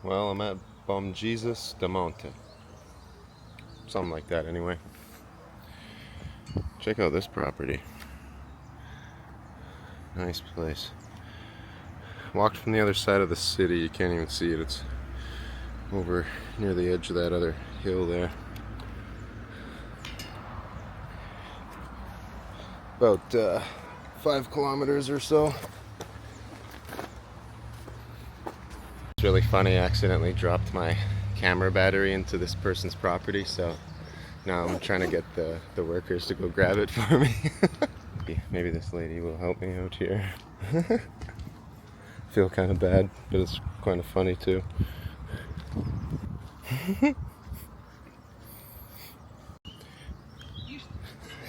Well, I'm at Bom Jesus de Monte. Something like that, anyway. Check out this property. Nice place. Walked from the other side of the city. You can't even see it. It's over near the edge of that other hill there. About 5 kilometers or so. It's really funny. I accidentally dropped my camera battery into this person's property, so now I'm trying to get the workers to go grab it for me. Maybe this lady will help me out here. Feel kind of bad, but it's kind of funny too.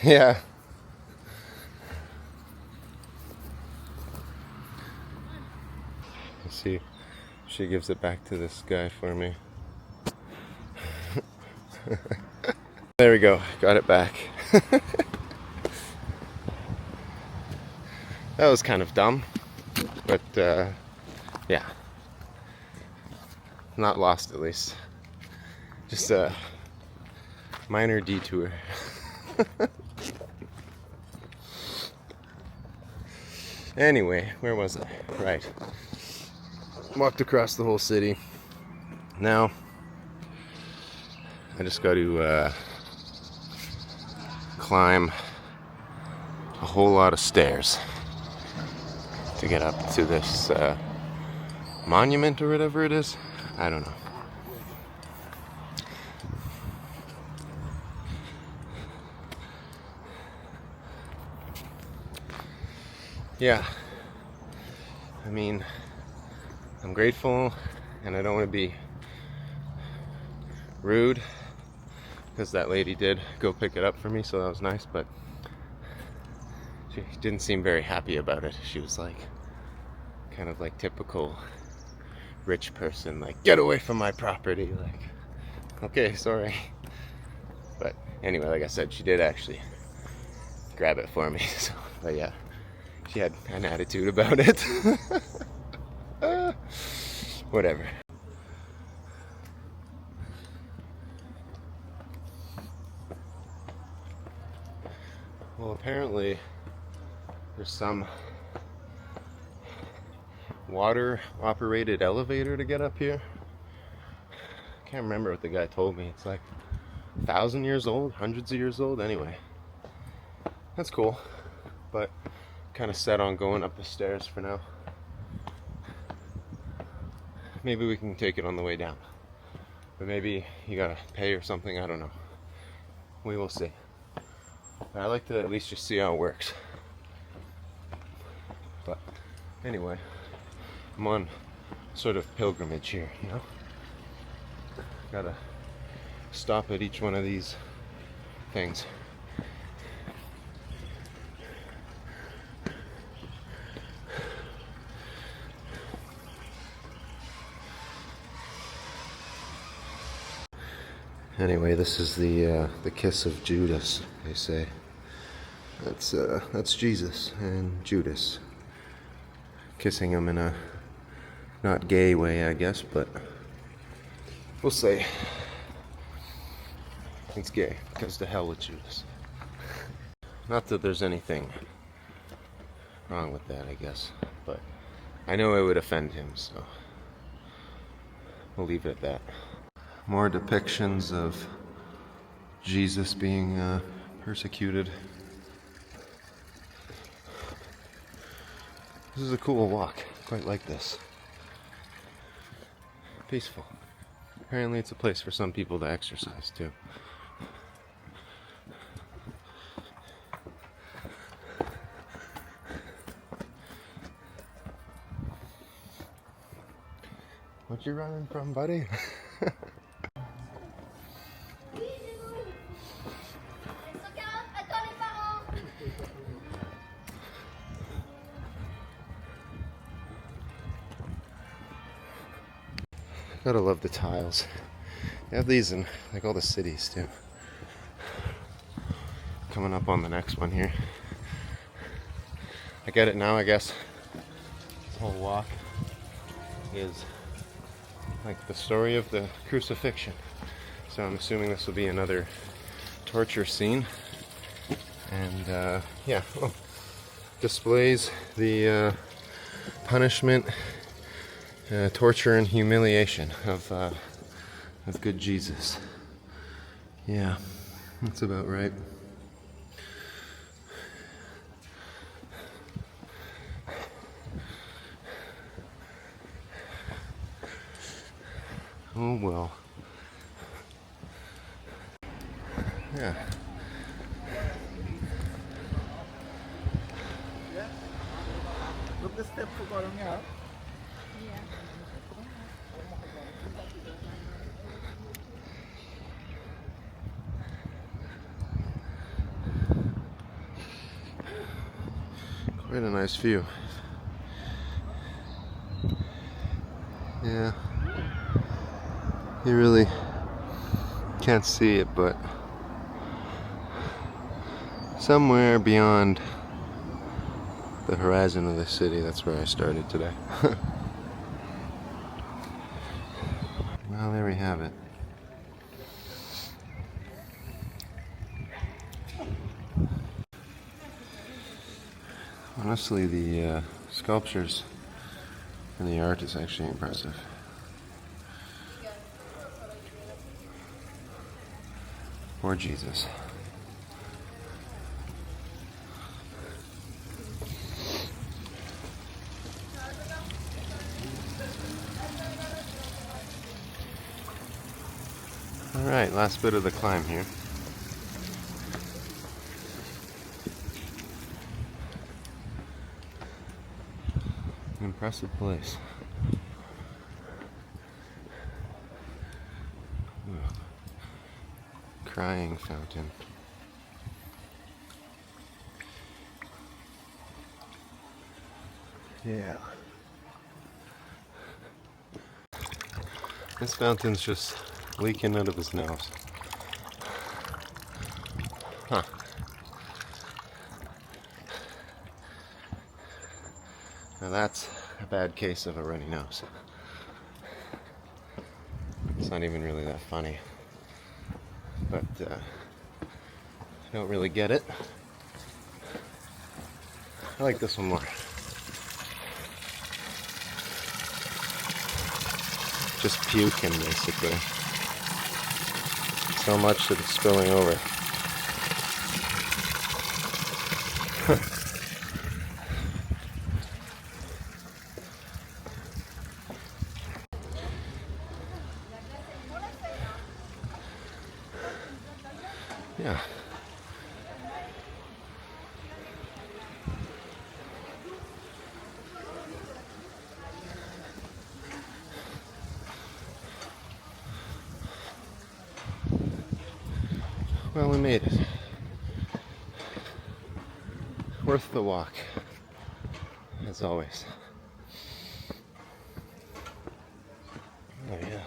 Yeah. Let's see. She gives it back to this guy for me. There we go. Got it back. That was kind of dumb, but yeah. Not lost, at least. Just a minor detour. Anyway, where was I? Right. Walked across the whole city. Now, I just got to climb a whole lot of stairs to get up to this monument or whatever it is. I don't know. Yeah, I mean, I'm grateful, and I don't want to be rude, because that lady did go pick it up for me, so that was nice, but she didn't seem very happy about it. She was like, kind of like typical rich person, like, get away from my property, like, okay, sorry. But anyway, like I said, she did actually grab it for me, so, but yeah. She had an attitude about it. Whatever. Well, apparently there's some water-operated elevator to get up here. I can't remember what the guy told me. It's like 1,000 years old, hundreds of years old. Anyway, that's cool, but kind of set on going up the stairs for now. Maybe we can take it on the way down, but maybe you gotta pay or something. I don't know. We will see. But I like to at least just see how it works. But anyway, I'm on sort of pilgrimage here, you know? Gotta stop at each one of these things. Anyway, this is the kiss of Judas, they say. That's Jesus and Judas kissing him in a not gay way, I guess, but we'll say it's gay, because to hell with Judas. Not that there's anything wrong with that, I guess, but I know it would offend him, so we'll leave it at that. More depictions of Jesus being persecuted. This is a cool walk. Quite like this. Peaceful. Apparently it's a place for some people to exercise too. What you running from, buddy? Gotta love the tiles. They have these in like all the cities too. Coming up on the next one here. I get it now, I guess. This whole walk is like the story of the crucifixion. So I'm assuming this will be another torture scene. And yeah, displays the punishment, torture, and humiliation of good Jesus. Yeah, that's about right. Oh well. Yeah. Look the step ko parang nga. Quite a nice view. Yeah. You really can't see it, but somewhere beyond the horizon of the city, that's where I started today. Well, there we have it. Honestly, the sculptures and the art is actually impressive. Poor Jesus. Alright, last bit of the climb here. Impressive place. Ooh. Crying fountain. Yeah. This fountain's just leaking out of his nose. Huh. Now that's a bad case of a runny nose. It's not even really that funny. But I don't really get it. I like this one more. Just puking, basically. So much that it's spilling over. Yeah. Well, we made it. Worth the walk, as always. Oh yeah.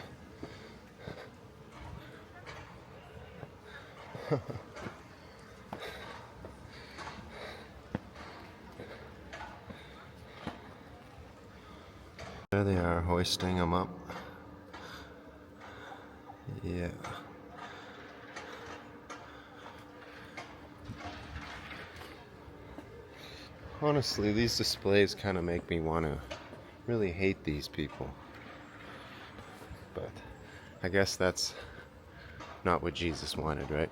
There they are, hoisting them up. Yeah. Honestly, these displays kind of make me want to really hate these people. But I guess that's not what Jesus wanted, right?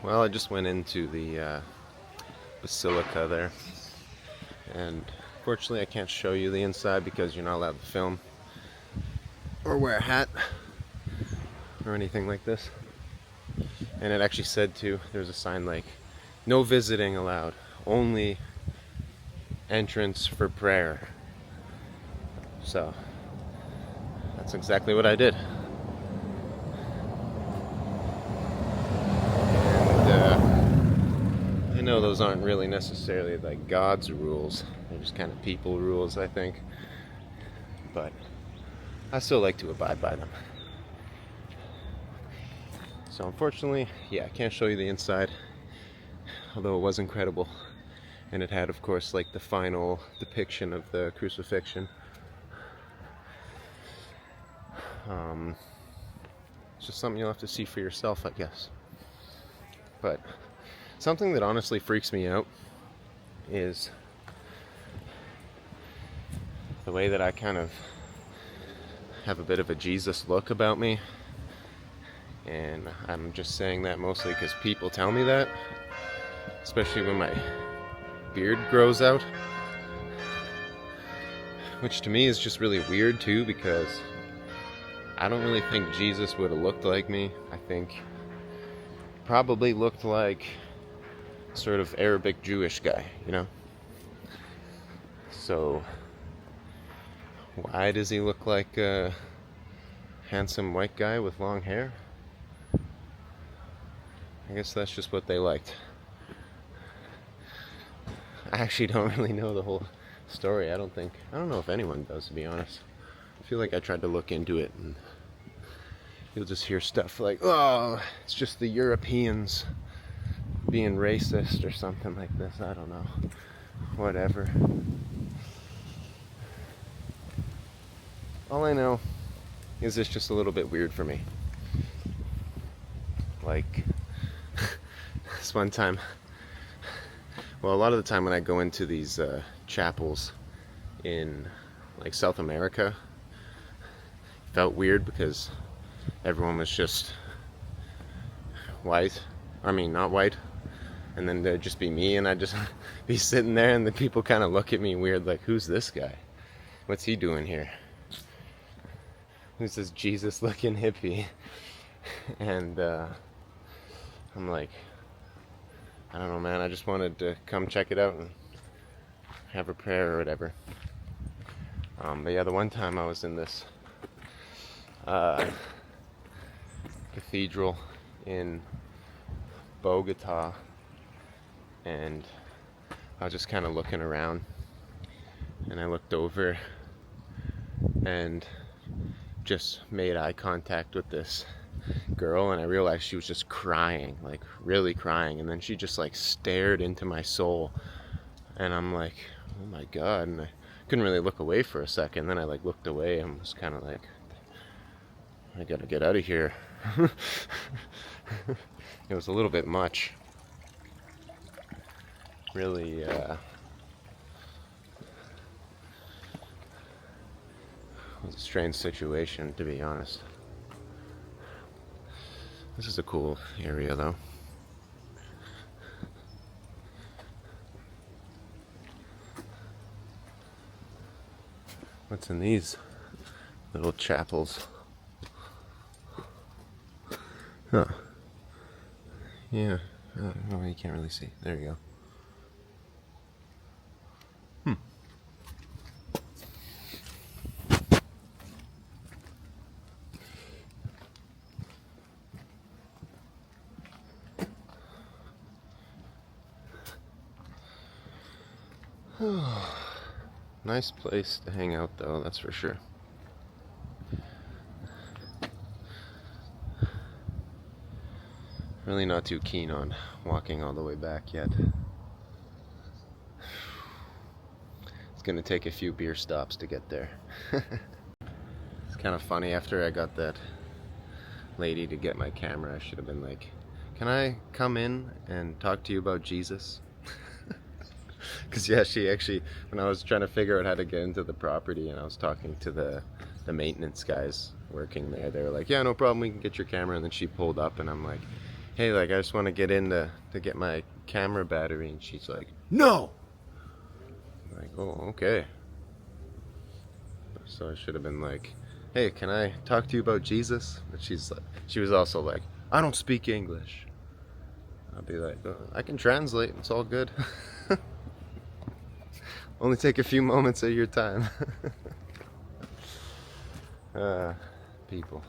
Well, I just went into the basilica there, and fortunately I can't show you the inside because you're not allowed to film or wear a hat or anything like this. And it actually said too, there's a sign like, no visiting allowed, only entrance for prayer. So that's exactly what I did. And I know those aren't really necessarily like God's rules, they're just kind of people rules, I think. But I still like to abide by them. So unfortunately, yeah, I can't show you the inside, although it was incredible. And it had, of course, like the final depiction of the crucifixion. It's just something you'll have to see for yourself, I guess. But something that honestly freaks me out is the way that I kind of have a bit of a Jesus look about me. And I'm just saying that mostly because people tell me that, especially when my beard grows out, which to me is just really weird too, because I don't really think Jesus would have looked like me. I think probably looked like sort of Arabic Jewish guy, you know? So why does he look like a handsome white guy with long hair? I guess that's just what they liked. I actually don't really know the whole story. I don't know if anyone does, to be honest. I feel like I tried to look into it and you'll just hear stuff like, oh, it's just the Europeans being racist or something like this. I don't know. Whatever. All I know is it's just a little bit weird for me. Like, this one time, well, a lot of the time when I go into these chapels in like South America, it felt weird because everyone was just white. I mean, not white. And then there'd just be me, and I'd just be sitting there, and the people kind of look at me weird, like, who's this guy? What's he doing here? Who's this Jesus-looking hippie? And I'm like, I don't know, man. I just wanted to come check it out and have a prayer or whatever. But yeah, the one time I was in this cathedral in Bogota, and I was just kind of looking around, and I looked over and just made eye contact with this girl, and I realized she was just crying, like really crying, and then she just like stared into my soul, and I'm like, oh my god, and I couldn't really look away for a second. Then I like looked away and was kind of like, I gotta get out of here. It was a little bit much. Really, it was a strange situation, to be honest. This is a cool area, though. What's in these little chapels? Huh. Yeah. Oh, you can't really see. There you go. Nice place to hang out, though, that's for sure. Really not too keen on walking all the way back yet. It's gonna take a few beer stops to get there. It's kind of funny, after I got that lady to get my camera, I should have been like, can I come in and talk to you about Jesus? Because yeah, she actually, when I was trying to figure out how to get into the property, and I was talking to the maintenance guys working there, they were like, yeah, no problem, we can get your camera. And then she pulled up, and I'm like, hey, like, I just want to get in to get my camera battery. And she's like, no! I'm like, oh, okay. So I should have been like, hey, can I talk to you about Jesus? But she was also like, I don't speak English. I'll be like, oh, I can translate, it's all good. Only take a few moments of your time. People.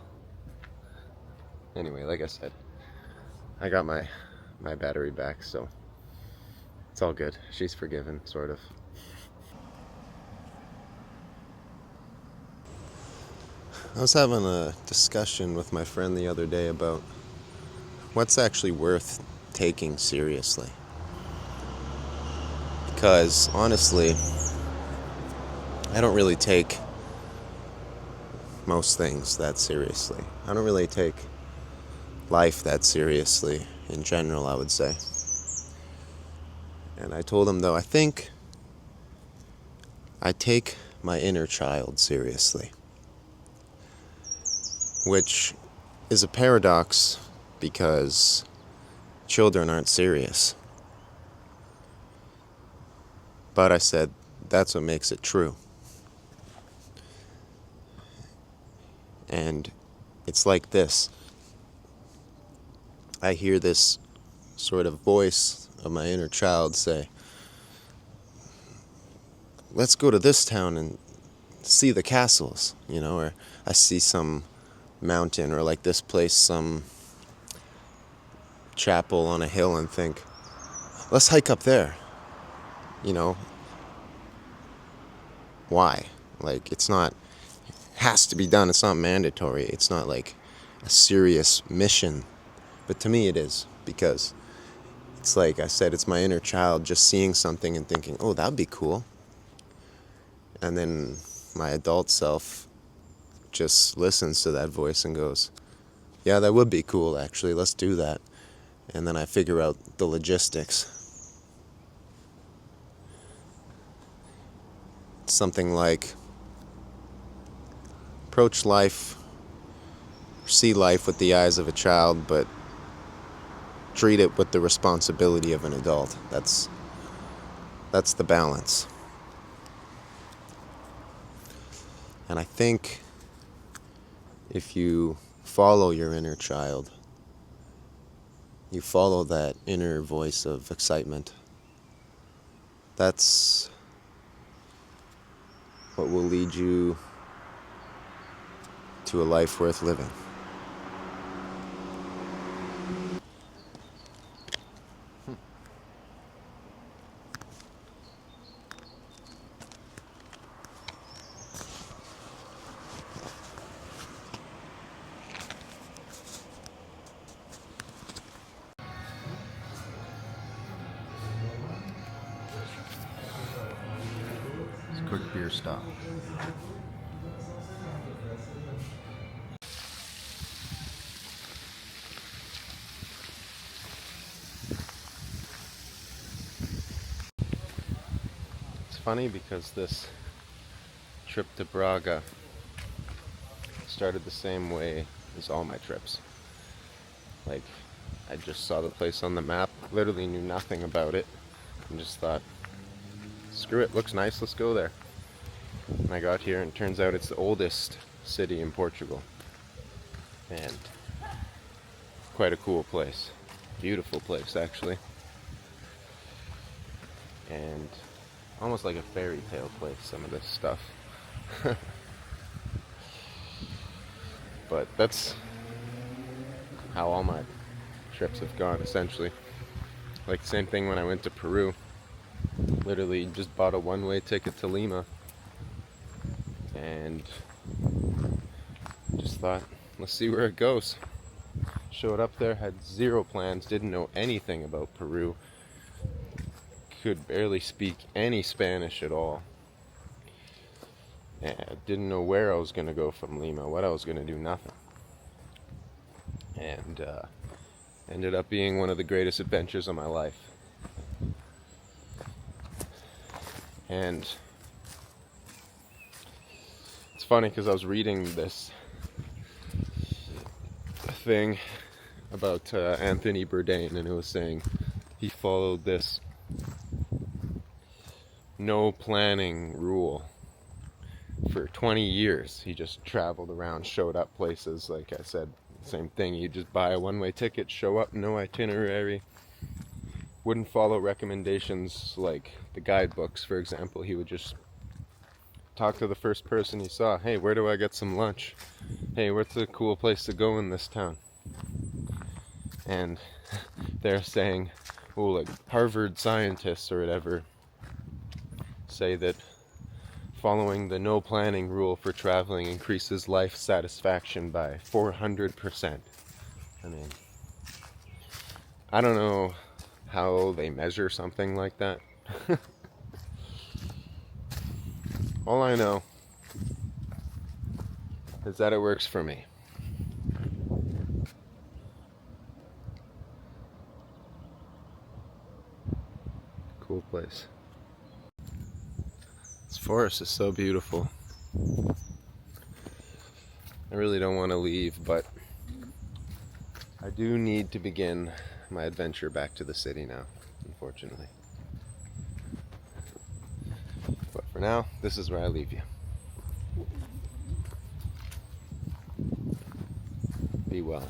Anyway, like I said, I got my battery back, so it's all good. She's forgiven, sort of. I was having a discussion with my friend the other day about what's actually worth taking seriously. Because honestly, I don't really take most things that seriously. I don't really take life that seriously in general, I would say. And I told him, though, I think I take my inner child seriously, which is a paradox because children aren't serious. But I said, that's what makes it true. And it's like this. I hear this sort of voice of my inner child say, let's go to this town and see the castles, or I see some mountain, or like this place, some chapel on a hill, and think, let's hike up there. Why? Like, it's not, has to be done, it's not mandatory, it's not like a serious mission. But to me it is, because it's like I said, it's my inner child just seeing something and thinking, oh, that'd be cool. And then my adult self just listens to that voice and goes, yeah, that would be cool, actually, let's do that. And then I figure out the logistics. It's something like approach life, see life with the eyes of a child, but treat it with the responsibility of an adult. That's the balance. And I think if you follow your inner child, you follow that inner voice of excitement, that's what will lead you to a life worth living. It's a quick beer stop. It's funny because this trip to Braga started the same way as all my trips. Like, I just saw the place on the map, literally knew nothing about it, and just thought, screw it, looks nice, let's go there. And I got here, and it turns out it's the oldest city in Portugal. And quite a cool place. Beautiful place, actually. And almost like a fairy tale place, some of this stuff. But that's how all my trips have gone, essentially. Like, same thing when I went to Peru. Literally just bought a one-way ticket to Lima and just thought, let's see where it goes. Showed up there, had zero plans, didn't know anything about Peru, could barely speak any Spanish at all, and didn't know where I was going to go from Lima, what I was going to do, nothing. And ended up being one of the greatest adventures of my life. And it's funny because I was reading this thing about Anthony Bourdain, and it was saying he followed this no planning rule for 20 years. He just traveled around, showed up places, like I said, same thing. You just buy a one-way ticket, show up, no itinerary. Wouldn't follow recommendations like the guidebooks, for example. He would just talk to the first person he saw. Hey, where do I get some lunch? Hey, what's a cool place to go in this town? And they're saying, oh, like Harvard scientists or whatever say that following the no planning rule for traveling increases life satisfaction by 400%. I mean, I don't know how they measure something like that. All I know is that it works for me. Cool place. This forest is so beautiful. I really don't want to leave, but I do need to begin my adventure back to the city now, unfortunately. But for now, this is where I leave you. Be well.